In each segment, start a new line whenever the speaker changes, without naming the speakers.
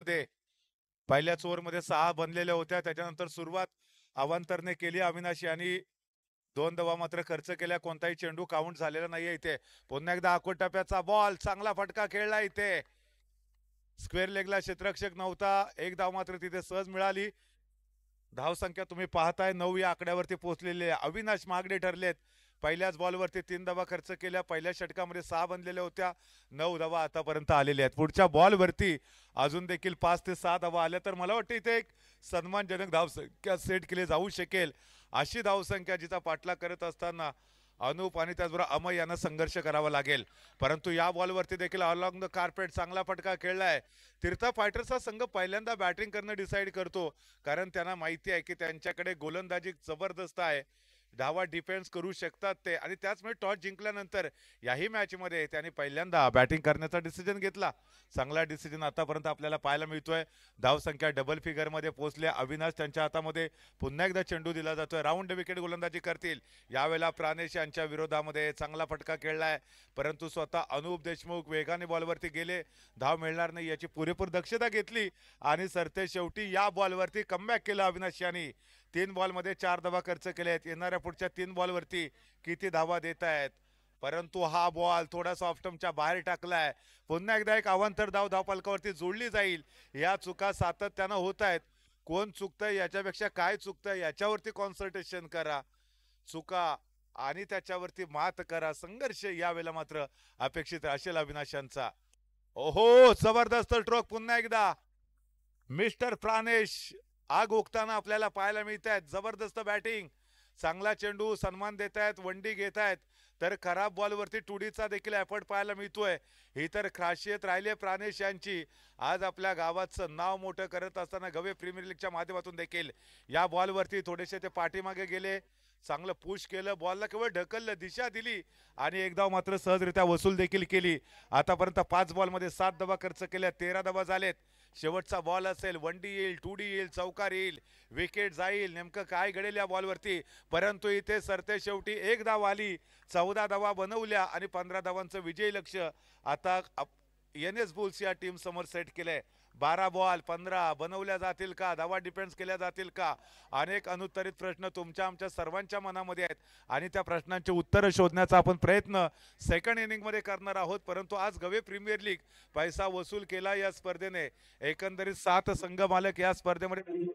मध्ये पहिल्याच ओव्हरमध्ये 6 बनलेल्या होत्या. त्याच्यानंतर सुरुवात अवांतरने केली अविनाश यांनी 2 धावा मात्र खर्च केल्या. कोणताही चेंडू काउंट झालेला नाहीये इथे. पुन्हा एकदा आखूड टप्प्याचा बॉल, चांगला फटका खेळला इथे. स्क्वेअर लेगला क्षेत्ररक्षक नव्हता. एक धाव मात्र तिथे सहज मिळाली. धावसंख्या तुम्ही पाहताय 9 या आकड्यावरती पोहोचलेली आहे. अविनाश मागडे ठरलेत. पहिल्याच बॉलवरती 3 धावा खर्च केल्या. पहिल्या षटकामध्ये 6 बनलेल्या होत्या. 9 धावा आतापर्यंत आलेल्या आहेत. पुढच्या बॉलवरती अजून देखील 5 ते 6 धावा आल्या तर मला वाटतं इथे एक सन्मानजनक धावसंख्या सेट केली जाऊ शकेल. अशी धावसंख्या जिचा पाठलाग करत असताना अनुप आणि त्याचबरोबर अमय यांना संघर्ष करावा लागेल. परंतु या बॉलवरती देखील अलॉंग द कार्पेट चांगला फटका खेळलाय. तीर्था फायटर्सचा संघ पहिल्यांदा बॅटिंग करणं डिसाईड करतो, कारण त्यांना माहिती आहे की त्यांच्याकडे गोलंदाजी जबरदस्त आहे. धावा डिफेन्स करू शकतात ते, आणि त्याचमुळे टॉस जिंकल्यानंतर याही मॅचमध्ये त्यांनी पहिल्यांदा बॅटिंग करण्याचा डिसिजन घेतला. चांगला डिसिजन आतापर्यंत आपल्याला पाहायला मिळतोय. धावसंख्या डबल फिगरमध्ये पोहोचल्या. अविनाश त्यांच्या हातामध्ये पुन्हा एकदा चेंडू दिला जातोय. राऊंड विकेट गोलंदाजी करतील. यावेळेला प्राणेश यांच्या विरोधामध्ये चांगला फटका खेळलाय, परंतु स्वतः अनुप देशमुख वेगाने बॉलवरती गेले. धाव मिळणार नाही याची पुरेपूर दक्षता घेतली आणि सरते शेवटी या बॉलवरती कमबॅक केलं अविनाश यांनी. 3 बॉलमध्ये 4 धावा खर्च केल्या आहेत. येणाऱ्या पुढच्या 3 बॉलवरती किती धावा देत आहेत, परंतु हा बॉल थोडासा ऑफस्टंपच्या बाहेर टाकलाय. पुन्हा एकदा एक अवांतर धाव धावफलकावरती जोडली जाईल. या चुका सातत्यानं होत आहेत. कोण चुकतंय, याच्यापेक्षा काय चुकतंय याच्यावरती कॉन्सन्ट्रेशन करा. चुका आणि त्याच्यावरती मात करा. संघर्ष यावेळेला मात्र अपेक्षित असेल अविनाशांचा. ओहो, जबरदस्त स्ट्रोक पुन्हा एकदा मिस्टर प्राणेश आग ओकताना आपल्याला पाहायला मिळत आहेत. जबरदस्त बॅटिंग, चांगला चेंडू, सन्मान देत आहेत, वंडी घेत आहेत. तर खराब बॉलवरती टुडीचा देखील एफर्ट पाहायला मिळतोय. ही तर खासियत राहिली प्राणेश यांची. आज आपल्या गावाचं नाव मोठं करत असताना गवे प्रीमियर लीगच्या माध्यमातून देखील या बॉलवरती थोडेसे ते पाठीमागे गेले. चांगलं पुश केलं, बॉलला केवळ ढकललं, दिशा दिली आणि एक धाव मात्र सहजरित्या वसूल देखील केली. आतापर्यंत 5 बॉलमध्ये 7 धावा खर्च केल्या, 13 धावा झालेत. शेवटचा बॉल असेल, वंडी येईल, टूडी येईल, चौकार येईल, विकेट जाईल, नेमकं काय घडेल या बॉलवरती. परंतु इथे सरते शेवटी एक धाव आली. 14 धावा बनवल्या आणि 15 धावांचं विजयी लक्ष आता NS बुल्स या टीम समोर सेट केलंय. 12 बॉल 15 बनवल्या जातील का, धावा डिफेन्स केल्या जातील का, अनेक अनुत्तरित प्रश्न तुमच्या आमच्या सर्वांच्या मनामध्ये आहेत आणि त्या प्रश्नांची उत्तरं शोधण्याचा आपण प्रयत्न सेकंड इनिंगमध्ये करणार आहोत. परंतु आज गवे प्रीमियर लीग पैसा वसूल केला या स्पर्धेने. एकंदरीत 7 संघ मालक या स्पर्धेमध्ये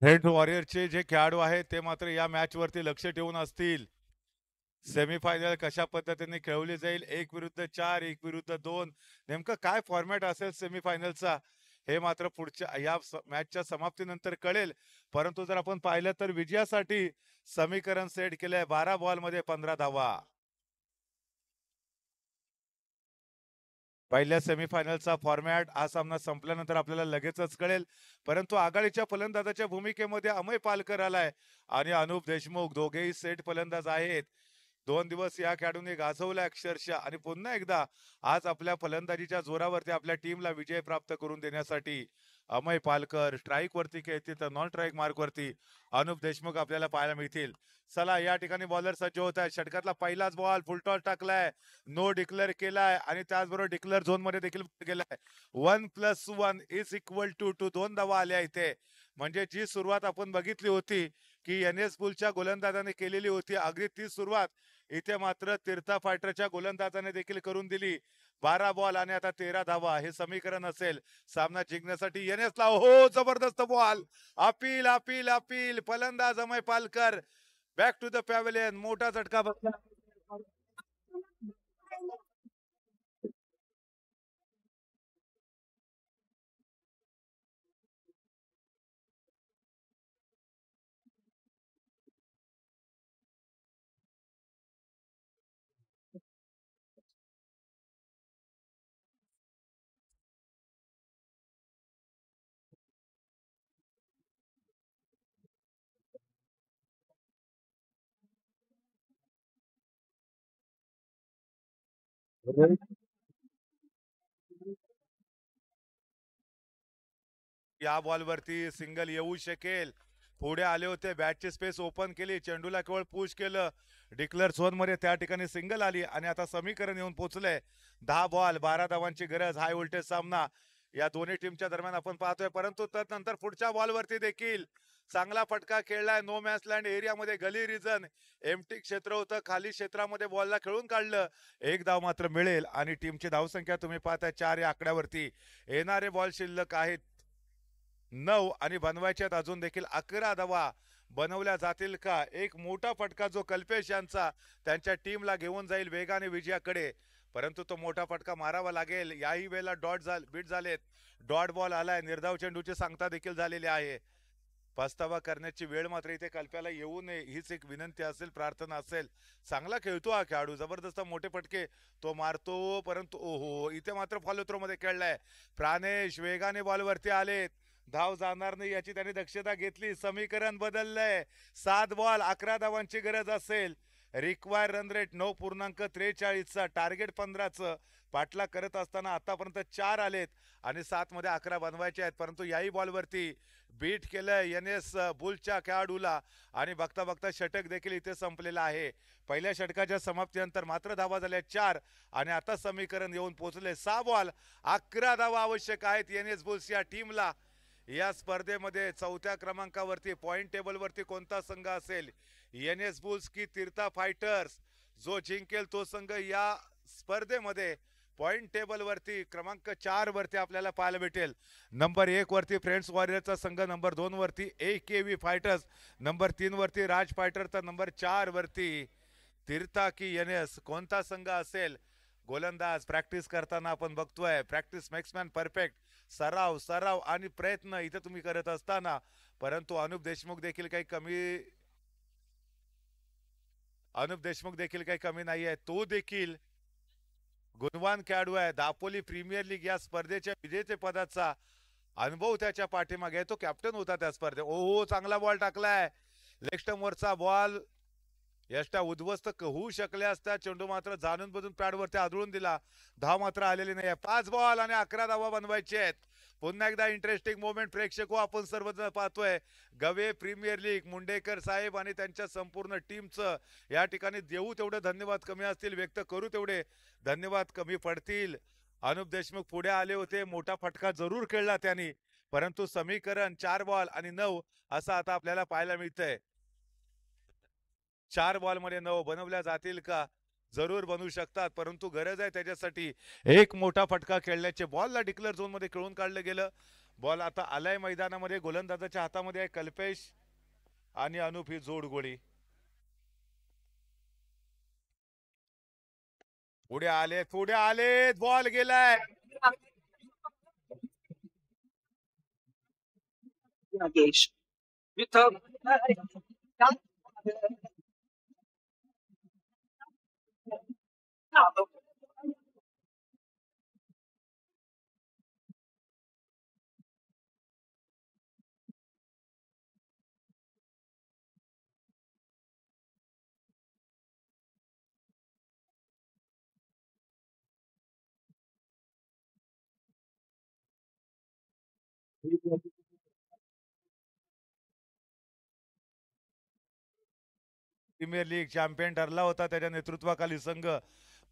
रेड वॉरियरचे जे खेळाडू आहेत ते मात्र या मॅच वरती लक्ष ठेवून असतील. सेमीफायनल कशा पद्धतीने खेळवली जाईल, 1-4, 1-2, नेमकं काय फॉर्मॅट असेल सेमीफायनलचा हे मात्र पुढच्या या मॅचच्या समाप्तीनंतर कळेल. परंतु जर आपण पाहिलं तर विजयासाठी समीकरण सेट केलंय. 12 बॉलमध्ये 15 धावा. पहिल्या सेमीफायनलचा फॉर्मॅट हा सामना संपल्यानंतर आपल्याला लगेचच कळेल. परंतु आघाडीच्या फलंदाजाच्या भूमिकेमध्ये अमय पालकर आलाय आणि अनुप देशमुख, दोघेही सेट फलंदाज आहेत. 2 दिवस या खेळाडूंनी गाजवला अक्षरशः आणि पुन्हा एकदा आज आपल्या फलंदाजीच्या जोरावरती आपल्या टीमला विजय प्राप्त करून देण्यासाठी अमय पालकर स्ट्राईक वरती खेळतील तर नॉन स्ट्राईक मार्क वरती अनुप देशमुख आपल्याला पाहायला मिळतील. चला या ठिकाणी बॉलर सज्ज होत आहे. षटकातला पहिलाच बॉल फुलटॉस टाकलाय, नो डिक्लेअर केलाय आणि त्याचबरोबर डिक्लेअर झोन मध्ये देखील गेलाय. 1+1=2 2 धावा आल्या इथे. म्हणजे जी सुरुवात आपण बघितली होती की NS बुलच्या गोलंदाजाने केलेली होती, अगदी ती सुरुवात इथे मात्र तीर्था फायटरच्या गोलंदाजाने देखील करून दिली. 12 बॉल आणि आता 13 धावा हे समीकरण असेल सामना जिंकण्यासाठी. येण्यासला हो जबरदस्त बॉल. अपील अपील अपील फलंदाज Amay Palkar back to the pavilion. मोठा झटका बसला. या बॉलवरती सिंगल येऊ शकेल. पुढे आले होते, बॅटची स्पेस ओपन केली, चेंडूला केवळ पुश केलं, डिक्लेअर झोन मध्ये त्या ठिकाणी सिंगल आली आणि आता समीकरण येऊन पोहोचले. 10 बॉल 12 धावांची गरज. हाय व्होल्टेज सामना या दोन्ही टीमच्या दरम्यान आपण पाहतोय. परंतु त्यानंतर पुढच्या बॉलवरती देखील चांगला फटका खेळलाय. नो मॅच लँड एरियामध्ये गली रिजन एमटी क्षेत्र होतं. खाली क्षेत्रामध्ये बॉलला खेळून काढलं. एक धाव मात्र मिळेल आणि टीमची धावसंख्या तुम्ही पाहताय 4 या आकड्यावरती. येणारे बॉल शिल्लक आहेत 9 आणि बनवायच्यात अजून देखील 11 धावा. बनवल्या जातील का? एक मोठा फटका जो कल्पेश यांचा त्यांच्या टीमला घेऊन जाईल वेगाने विजयाकडे. परंतु तो मोठा फटका मारावा लागेल. याही वेळेला बीट झालेत. डॉट बॉल आलाय. निर्धाव चेंडूची सांगता देखील झालेली आहे. पस्तावा करण्याची वेळ मात्र इथे कल्प्याला येऊ नये हीच एक विनंती असेल, प्रार्थना असेल. चांगला खेळतो हा खेळाडू, जबरदस्त मोठे फटके तो मारतो. परंतु ओहो, इथे मात्र फॉलो थ्रो मध्ये खेळलाय. प्राणेश वेगाने बॉलवरती आलेत. धाव जाणार नाही याची त्यांनी दक्षता घेतली. समीकरण बदललंय. 7 बॉल 11 धावांची गरज असेल. रिक्वायर रन रेट 9.43चा, टार्गेट 15चं. पाठलाग करत असताना आतापर्यंत 4 आलेत आणि 7 मध्ये 11 बनवायचे आहेत. परंतु याही बॉलवरती बीट केलंय एन एस बुलच्या खेळाडूला आणि बघता बघता षटक देखील इथे संपलेला आहे. पहिल्या षटकाच्या समाप्तीनंतर मात्र धावा झाल्या 4 आणि आता समीकरण येऊन पोहोचले. 6 बॉल 11 धावा आवश्यक आहेत एन एस बुल्स या टीमला. या स्पर्धेमध्ये 4थ्या क्रमांकावरती पॉइंट टेबलवरती कोणता संघ असेल? एन एस बुल्स की तीर्था फायटर्स? जो जिंकेल तो संघ या स्पर्धेमध्ये पॉइंट टेबल वरती क्रमांक 4 वरती आपल्याला पाहायला भेटेल. नंबर 1 वरती फ्रेंड्स वॉरियरचा संघ, नंबर 2 वरती AKV फायटर्स, नंबर 3 वरती राज फायटर, तर नंबर 4 वरती तीर्था की एनएस. कोणता संघ असेल? गोलंदाज प्रॅक्टिस करताना आपण बघतोय, प्रॅक्टिस मेक्स मॅन परफेक्ट. सराव सराव आणि प्रयत्न इथे तुम्ही करत असताना, परंतु अनुप देशमुख देखील काही कमी नाहीये. तो देखील गुणवान खेळाडू आहे. दापोली प्रीमियर लीग या स्पर्धेच्या विजेते पदाचा अनुभव त्याच्या पाठीमागे. तो कॅप्टन होता त्या स्पर्धेत. ओ चांगला बॉल टाकलाय. लेग स्टंप वरचा बॉल यष्टा उद्ध्वस्त होऊ शकल्या असत्या. चेंडू मात्र जाणून बुजून पॅडवरती आदळून दिला. धाव मात्र आलेली नाही. 5 बॉल आणि 11 धावा बनवायचे आहेत. पुन्हा एकदा इंटरेस्टिंग मोमेंट प्रेक्षक आपण सर्वजण पाहतोय. गवे प्रीमियर लीग मुंडेकर साहेब आणि त्यांच्या संपूर्ण टीमचं या ठिकाणी देऊ तेवढे धन्यवाद कमी असतील, व्यक्त करू तेवढे धन्यवाद कमी पडतील. अनुप देशमुख पुढे आले होते. मोठा फटका जरूर खेळला त्यांनी, परंतु समीकरण 4 बॉल आणि 9 असं आता आपल्याला पाहायला मिळतंय. 4 बॉल मध्ये 9 बनवल्या जातील का? जरूर बनवू शकतात, परंतु गरज आहे त्याच्यासाठी एक मोठा फटका खेळण्याचे. बॉलला डिक्लेअर झोन मध्ये खेळून काढलं गेलं. बॉल आता आलाय मैदानामध्ये. गोलंदाजाच्या हातामध्ये आहे. कल्पेश आणि अनुप ही जोड गोळी. पुढे आले बॉल गेलाय.
नागेश
प्रीमियर लीग चॅम्पियन ठरला होता त्याच्या नेतृत्वाखाली संघ,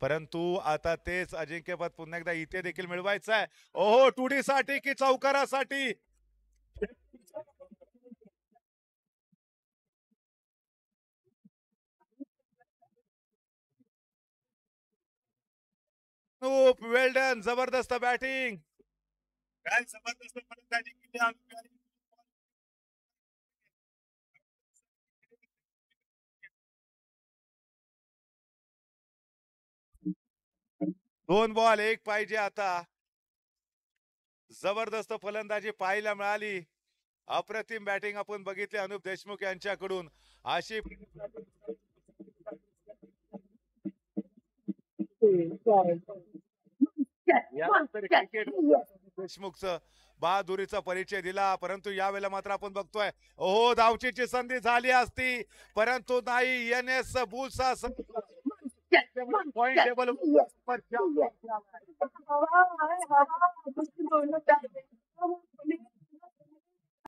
परंतु आता तेच अजिंक्यपद पुन्हा एकदा इथे देखील मिळवायचं आहे. ओहो, टुडीसाठी की चौकारासाठी? अनूप वेल डन, जबरदस्त बॅटिंग.
काय जबरदस्त फलंदाजी केली अनूप यांनी.
दोन बॉल एक पाहिजे आता. जबरदस्त फलंदाजी पाहायला मिळाली. अप्रतिम बॅटिंग आपण बघितली अनूप देशमुख यांच्याकडून. अशी देशमुखचं बहादुरीचा परिचय दिला, परंतु यावेळेला मात्र आपण बघतोय ओहो धावचीची संधी झाली असती, परंतु नाही. एन.एस. बुलसा point table